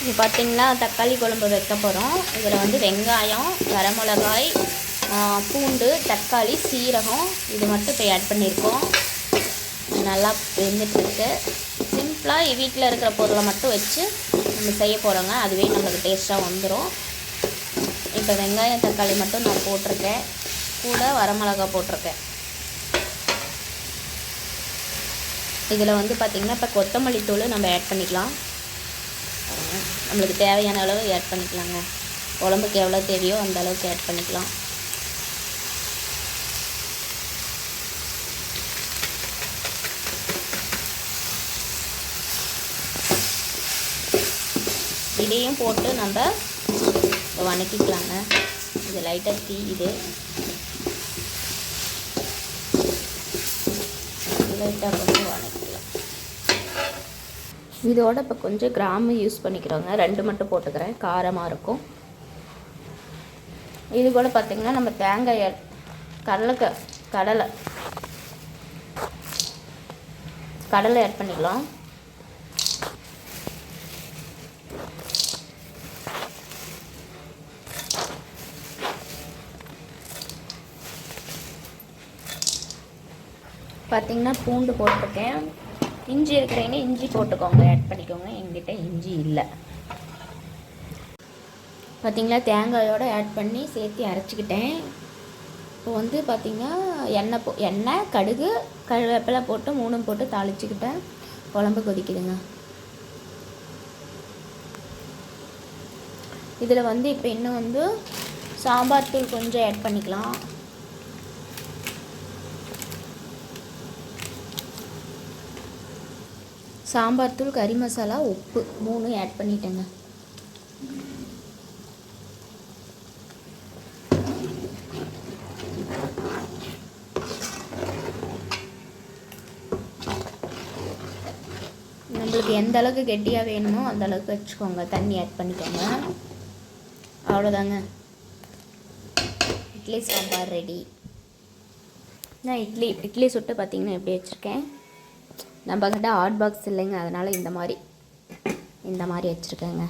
இது பார்த்திங்கன்னா தக்காளி குழம்பு வைக்க போகிறோம். இதில் வந்து வெங்காயம், வரமிளகாய், பூண்டு, தக்காளி, சீரகம் இது மட்டும் இப்போ ஆட் பண்ணியிருக்கோம். நல்லா வெந்துட்டுருக்கு. சிம்பிளாக வீட்டில் இருக்கிற பொருளை மட்டும் வச்சு நம்ம செய்ய போகிறோங்க. அதுவே நம்மளுக்கு டேஸ்ட்டாக வந்துடும். இப்போ வெங்காயம் தக்காளி மட்டும் நான் போட்டிருக்கேன், கூட வரமிளகாய் போட்டிருக்கேன். இதில் வந்து பார்த்திங்கன்னா இப்போ கொத்தமல்லி தூள் நம்ம ஆட் பண்ணிக்கலாம். நம்மளுக்கு தேவையான அளவு ஆட் பண்ணிக்கலாங்க. குழம்புக்கு எவ்வளோ தேவையோ அந்த அளவுக்கு ஆட் பண்ணிக்கலாம். இதையும் போட்டு நம்ம வணக்கிக்கலாங்க. இது லைட்டாக தீயுது, லைட்டாக கொஞ்சம் வணக்கிக்கலாம். இதோட இப்போ கொஞ்சம் கிராம்பு யூஸ் பண்ணிக்கிறோங்க. 2 மட்டும் போட்டுக்கிறேன், காரமாக இருக்கும். இது கூட பார்த்திங்கன்னா நம்ம தேங்காய் கடலை ஆட் பண்ணிக்கலாம். பார்த்திங்கன்னா பூண்டு போட்டிருக்கேன். இஞ்சி இருக்கிறவங்க இஞ்சி போட்டுக்கோங்க, ஆட் பண்ணிக்கோங்க. எங்கிட்ட இஞ்சி இல்லை. பார்த்திங்களா, தேங்காயோடு ஆட் பண்ணி சேர்த்து அரைச்சிக்கிட்டேன். இப்போ வந்து பார்த்திங்கன்னா எண்ணெய், கடுகு, கருவேப்பிலை போட்டு 3 போட்டு தாளிச்சிக்கிட்டேன். குழம்பு கொதிக்குதுங்க. இதில் வந்து இப்போ இன்னும் வந்து சாம்பார் தூள் கொஞ்சம் ஆட் பண்ணிக்கலாம். சாம்பார் தூள், கறி மசாலா, உப்பு 3 ஆட் பண்ணிட்டேங்க. நம்மளுக்கு எந்த அளவுக்கு கெட்டியாக வேணுமோ அந்த அளவுக்கு வச்சுக்கோங்க. தண்ணி ஆட் பண்ணிக்கோங்க. அவ்வளோதாங்க, இட்லி சாம்பார் ரெடி. நான் இட்லி சுட்டு பார்த்திங்கன்னா எப்படி வச்சுருக்கேன். நம்மக்கிட்ட ஹாட் பாக்ஸ் இல்லைங்க, அதனால் இந்த மாதிரி வச்சுருக்கேங்க.